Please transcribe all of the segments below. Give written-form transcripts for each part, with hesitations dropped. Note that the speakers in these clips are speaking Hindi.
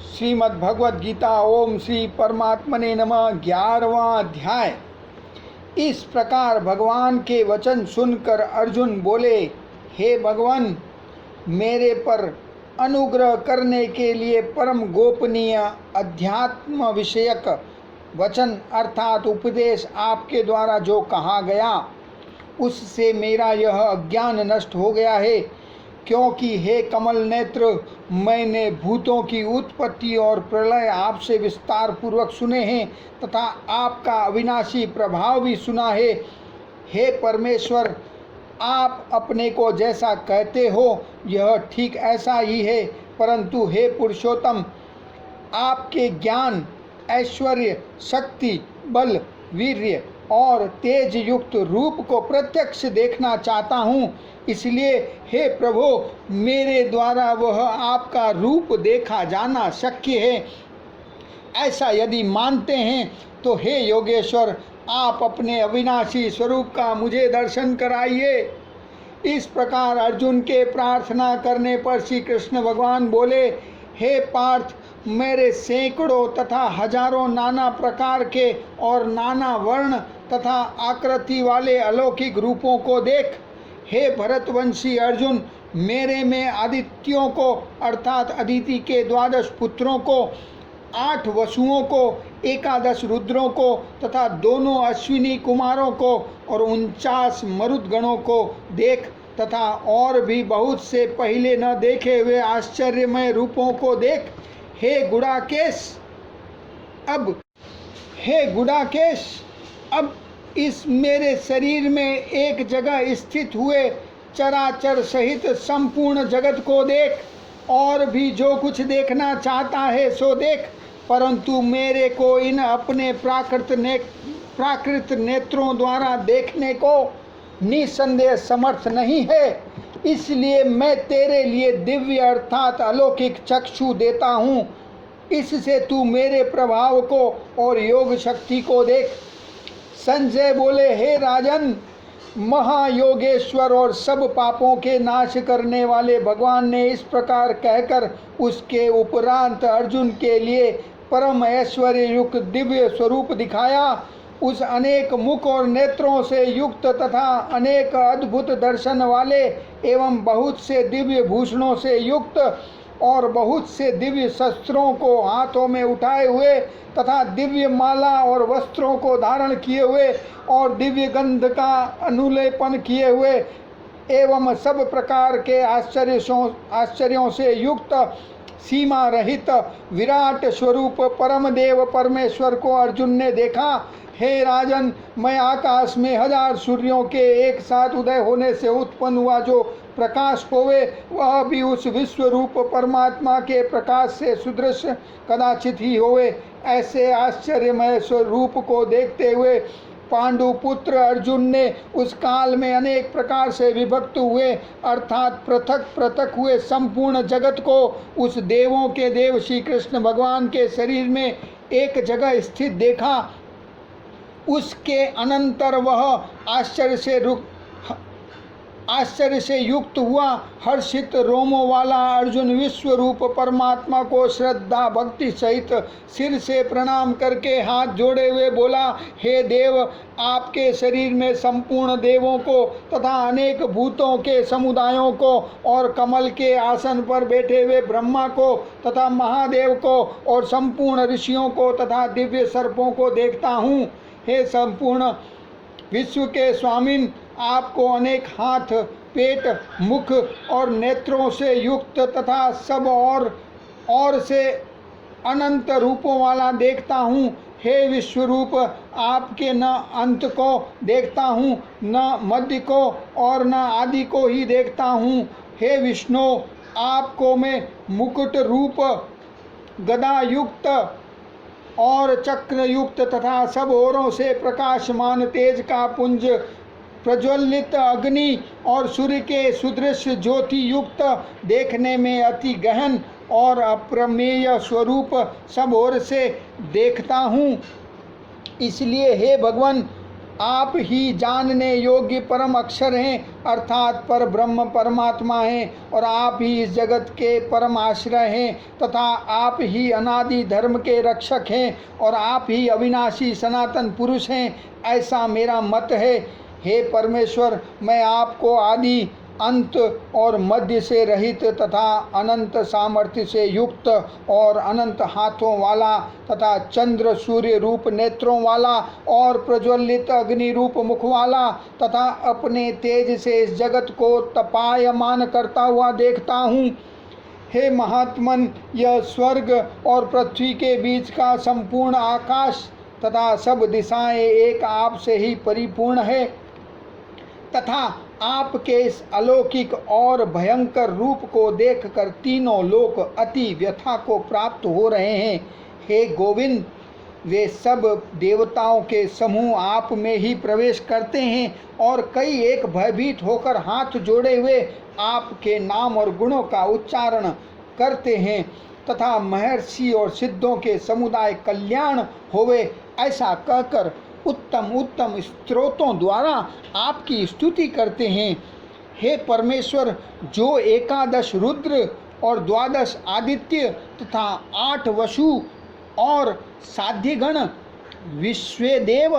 श्रीमद् भगवद गीता ओम श्री परमात्मने नमः 11वां अध्याय। इस प्रकार भगवान के वचन सुनकर अर्जुन बोले, हे भगवान, मेरे पर अनुग्रह करने के लिए परम गोपनीय अध्यात्म विषयक वचन अर्थात उपदेश आपके द्वारा जो कहा गया उससे मेरा यह अज्ञान नष्ट हो गया है। क्योंकि हे कमल नेत्र, मैंने भूतों की उत्पत्ति और प्रलय आपसे विस्तार पूर्वक सुने हैं तथा आपका अविनाशी प्रभाव भी सुना है। हे परमेश्वर, आप अपने को जैसा कहते हो यह ठीक ऐसा ही है, परंतु हे पुरुषोत्तम, आपके ज्ञान, ऐश्वर्य, शक्ति, बल, वीर्य और तेज युक्त रूप को प्रत्यक्ष देखना चाहता हूँ। इसलिए हे प्रभु, मेरे द्वारा वह आपका रूप देखा जाना शक्य है। ऐसा यदि मानते हैं तो हे योगेश्वर, आप अपने अविनाशी स्वरूप का मुझे दर्शन कराइए। इस प्रकार अर्जुन के प्रार्थना करने पर श्री कृष्ण भगवान बोले, हे पार्थ, मेरे सैकड़ों तथा हजारों नाना प्रकार के और नाना वर्ण तथा आकृति वाले अलौकिक रूपों को देख। हे भरतवंशी अर्जुन, मेरे में आदित्यों को अर्थात अदिति के 12 पुत्रों को, 8 वसुओं को, 11 रुद्रों को तथा 2 अश्विनी कुमारों को और 49 मरुदगणों को देख तथा और भी बहुत से पहले न देखे हुए आश्चर्यमय रूपों को देख। हे गुडाकेश, अब इस मेरे शरीर में एक जगह स्थित हुए चराचर सहित संपूर्ण जगत को देख। और भी जो कुछ देखना चाहता है सो देख, परंतु मेरे को इन अपने प्राकृत नेत्रों द्वारा देखने को निसंदेह समर्थ नहीं है। इसलिए मैं तेरे लिए दिव्य अर्थात अलौकिक चक्षु देता हूँ। इससे तू मेरे प्रभाव को और योग शक्ति को देख। संजय बोले, हे राजन, महायोगेश्वर और सब पापों के नाश करने वाले भगवान ने इस प्रकार कहकर उसके उपरांत अर्जुन के लिए परम ऐश्वर्य युक्त दिव्य स्वरूप दिखाया। उस अनेक मुख और नेत्रों से युक्त तथा अनेक अद्भुत दर्शन वाले एवं बहुत से दिव्य भूषणों से युक्त और बहुत से दिव्य शस्त्रों को हाथों में उठाए हुए तथा दिव्य माला और वस्त्रों को धारण किए हुए और दिव्य गंध का अनुलेपन किए हुए एवं सब प्रकार के आश्चर्यों से युक्त सीमा रहित विराट स्वरूप परम देव परमेश्वर को अर्जुन ने देखा। हे राजन, मैं आकाश में 1000 सूर्यों के एक साथ उदय होने से उत्पन्न हुआ जो प्रकाश होवे, वह भी उस विश्व रूप परमात्मा के प्रकाश से सुदृश कदाचित ही होवे। ऐसे आश्चर्यमय स्वरूप को देखते हुए पांडु पुत्र अर्जुन ने उस काल में अनेक प्रकार से विभक्त हुए अर्थात पृथक पृथक हुए संपूर्ण जगत को उस देवों के देव श्री कृष्ण भगवान के शरीर में एक जगह स्थित देखा। उसके अनंतर वह आश्चर्य से युक्त हुआ हर्षित रोमों वाला अर्जुन विश्व रूप परमात्मा को श्रद्धा भक्ति सहित सिर से प्रणाम करके हाथ जोड़े हुए बोला, हे देव, आपके शरीर में संपूर्ण देवों को तथा अनेक भूतों के समुदायों को और कमल के आसन पर बैठे हुए ब्रह्मा को तथा महादेव को और संपूर्ण ऋषियों को तथा दिव्य सर्पों को देखता हूँ। हे संपूर्ण विश्व के स्वामिन, आपको अनेक हाथ, पेट, मुख और नेत्रों से युक्त तथा सब और से अनंत रूपों वाला देखता हूँ। हे विश्वरूप, आपके न अंत को देखता हूँ, न मध्य को और न आदि को ही देखता हूँ। हे विष्णु, आपको मैं मुकुट रूप, गदा युक्त और चक्र युक्त तथा सब ओरों से प्रकाशमान तेज का पुंज, प्रज्वलित अग्नि और सूर्य के सुदृश्य ज्योति युक्त देखने में अति गहन और अप्रमेय स्वरूप सब ओर से देखता हूँ। इसलिए हे भगवान, आप ही जानने योग्य परम अक्षर हैं, अर्थात पर ब्रह्म परमात्मा हैं, और आप ही इस जगत के परम आश्रय हैं तथा आप ही अनादि धर्म के रक्षक हैं और आप ही अविनाशी सनातन पुरुष हैं, ऐसा मेरा मत है। हे परमेश्वर, मैं आपको आदि अंत और मध्य से रहित तथा अनंत सामर्थ्य से युक्त और अनंत हाथों वाला तथा चंद्र सूर्य रूप नेत्रों वाला और प्रज्वलित अग्नि रूप मुख वाला तथा अपने तेज से इस जगत को तपायमान करता हुआ देखता हूँ। हे महात्मन, यह स्वर्ग और पृथ्वी के बीच का संपूर्ण आकाश तथा सब दिशाएं एक आप से ही परिपूर्ण है तथा आपके इस अलौकिक और भयंकर रूप को देखकर तीनों लोक अति व्यथा को प्राप्त हो रहे हैं। हे गोविंद, वे सब देवताओं के समूह आप में ही प्रवेश करते हैं और कई एक भयभीत होकर हाथ जोड़े हुए आपके नाम और गुणों का उच्चारण करते हैं तथा महर्षि और सिद्धों के समुदाय कल्याण होवे ऐसा कहकर उत्तम उत्तम स्तोत्रों द्वारा आपकी स्तुति करते हैं। हे परमेश्वर, जो एकादश रुद्र और द्वादश आदित्य तथा 8 वसु और साध्यगण, विश्वेदेव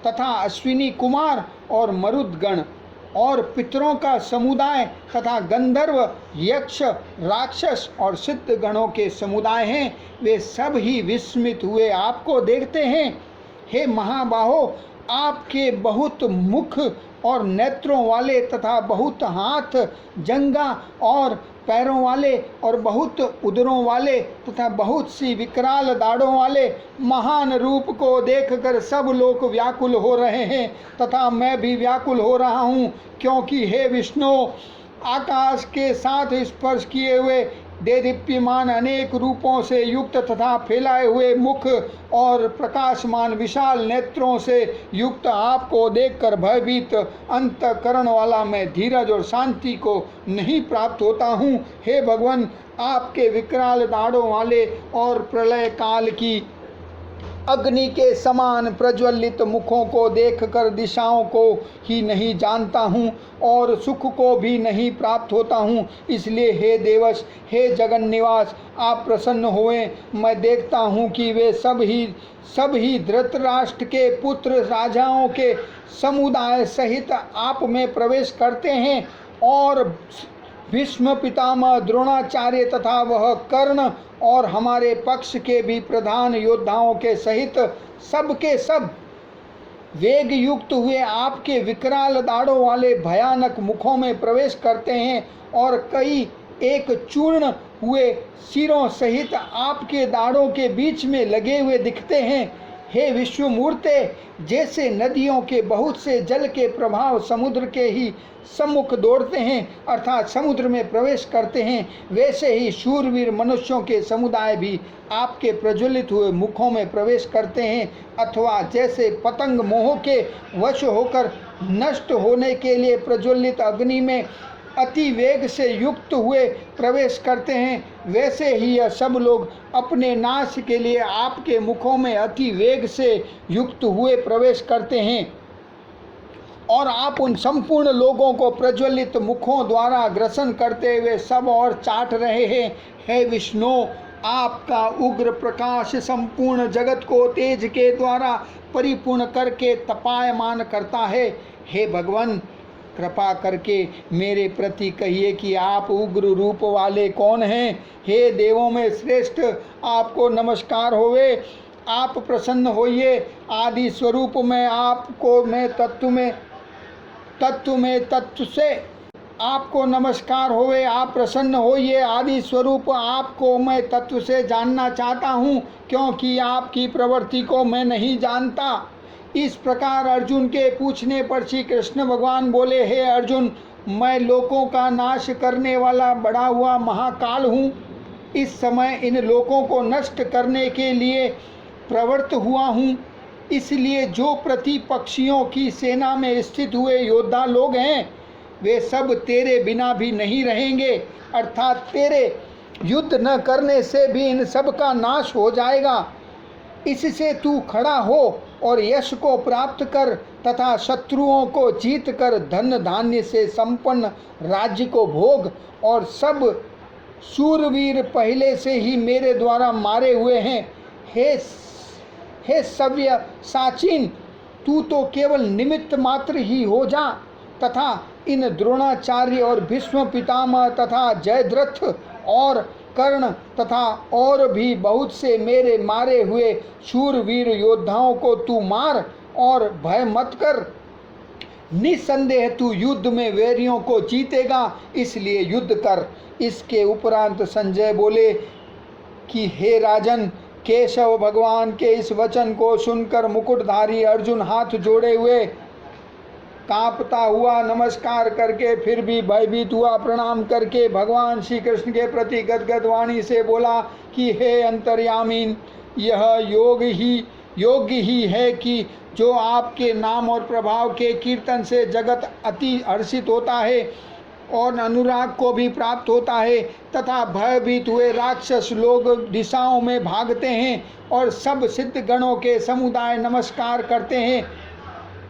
तथा अश्विनी कुमार और मरुदगण और पितरों का समुदाय तथा गंधर्व, यक्ष, राक्षस और सिद्ध गणों के समुदाय हैं, वे सब ही विस्मित हुए आपको देखते हैं। हे महाबाहो, आपके बहुत मुख और नेत्रों वाले तथा बहुत हाथ, जंगा और पैरों वाले और बहुत उदरों वाले तथा बहुत सी विकराल दाढ़ों वाले महान रूप को देखकर सब लोग व्याकुल हो रहे हैं तथा मैं भी व्याकुल हो रहा हूँ, क्योंकि हे विष्णु, आकाश के साथ स्पर्श किए हुए देदीप्यमान अनेक रूपों से युक्त तथा फैलाए हुए मुख और प्रकाशमान विशाल नेत्रों से युक्त आपको देखकर भयभीत अंतःकरण वाला मैं धीरज और शांति को नहीं प्राप्त होता हूँ। हे भगवान, आपके विकराल दाढ़ों वाले और प्रलय काल की अग्नि के समान प्रज्वलित मुखों को देखकर दिशाओं को ही नहीं जानता हूँ और सुख को भी नहीं प्राप्त होता हूँ। इसलिए हे देवश, हे जगन निवास, आप प्रसन्न हुए। मैं देखता हूँ कि वे सब ही धृतराष्ट्र के पुत्र राजाओं के समुदाय सहित आप में प्रवेश करते हैं और भीष्म पितामह, द्रोणाचार्य तथा वह कर्ण और हमारे पक्ष के भी प्रधान योद्धाओं के सहित सब के सब वेग युक्त हुए आपके विकराल दाढ़ों वाले भयानक मुखों में प्रवेश करते हैं और कई एक चूर्ण हुए सिरों सहित आपके दाढ़ों के बीच में लगे हुए दिखते हैं। हे विश्वमूर्ते, जैसे नदियों के बहुत से जल के प्रभाव समुद्र के ही सम्मुख दौड़ते हैं अर्थात समुद्र में प्रवेश करते हैं, वैसे ही शूरवीर मनुष्यों के समुदाय भी आपके प्रज्वलित हुए मुखों में प्रवेश करते हैं, अथवा जैसे पतंग मोह के वश होकर नष्ट होने के लिए प्रज्वलित अग्नि में अति वेग से युक्त हुए प्रवेश करते हैं, वैसे ही यह सब लोग अपने नाश के लिए आपके मुखों में अति वेग से युक्त हुए प्रवेश करते हैं और आप उन संपूर्ण लोगों को प्रज्वलित मुखों द्वारा ग्रसन करते हुए सब और चाट रहे हैं। हे विष्णु, आपका उग्र प्रकाश संपूर्ण जगत को तेज के द्वारा परिपूर्ण करके तपायमान करता है। हे भगवान, कृपा करके मेरे प्रति कहिए कि आप उग्र रूप वाले कौन हैं। हे देवों में श्रेष्ठ, आपको नमस्कार होवे, आप प्रसन्न होइए। आदि स्वरूप में आपको मैं तत्व से आपको नमस्कार होवे, आप प्रसन्न होइए। आदि स्वरूप आपको मैं तत्व से जानना चाहता हूँ, क्योंकि आपकी प्रवृत्ति को मैं नहीं जानता। इस प्रकार अर्जुन के पूछने पर श्री कृष्ण भगवान बोले, हे अर्जुन, मैं लोकों का नाश करने वाला बड़ा हुआ महाकाल हूँ। इस समय इन लोकों को नष्ट करने के लिए प्रवृत्त हुआ हूँ। इसलिए जो प्रतिपक्षियों की सेना में स्थित हुए योद्धा लोग हैं, वे सब तेरे बिना भी नहीं रहेंगे, अर्थात तेरे युद्ध न करने से भी इन सब का नाश हो जाएगा। इससे तू खड़ा हो और यश को प्राप्त कर तथा शत्रुओं को जीत कर धन धान्य से संपन्न राज्य को भोग। और सब शूरवीर पहले से ही मेरे द्वारा मारे हुए हैं। हे सव्य साचिन, तू तो केवल निमित्त मात्र ही हो जा तथा इन द्रोणाचार्य और भीष्म पितामह तथा जयद्रथ और कर्ण तथा और भी बहुत से मेरे मारे हुए शूरवीर योद्धाओं को तू मार और भय मत कर। निसंदेह तू युद्ध में वैरियों को जीतेगा, इसलिए युद्ध कर। इसके उपरांत संजय बोले कि हे राजन, केशव भगवान के इस वचन को सुनकर मुकुटधारी अर्जुन हाथ जोड़े हुए कांपता हुआ नमस्कार करके फिर भी भयभीत हुआ प्रणाम करके भगवान श्री कृष्ण के प्रति गदगद वाणी से बोला कि हे अंतर्यामीन, यह योग्य ही है कि जो आपके नाम और प्रभाव के कीर्तन से जगत अति हर्षित होता है और अनुराग को भी प्राप्त होता है तथा भयभीत हुए राक्षस लोग दिशाओं में भागते हैं और सब सिद्ध गणों के समुदाय नमस्कार करते हैं।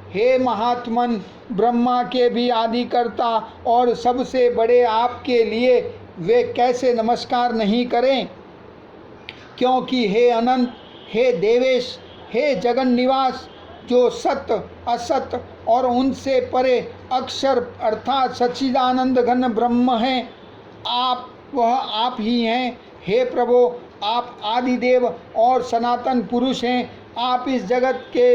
हे महात्मन, ब्रह्मा के भी आदिकर्ता और सबसे बड़े आपके लिए वे कैसे नमस्कार नहीं करें, क्योंकि हे अनंत, हे देवेश, हे जगन निवास, जो सत्य असत और उनसे परे अक्षर अर्थात सच्चिदानंद घन ब्रह्म हैं, वह आप ही हैं। हे प्रभो, आप आदिदेव और सनातन पुरुष हैं। आप इस जगत के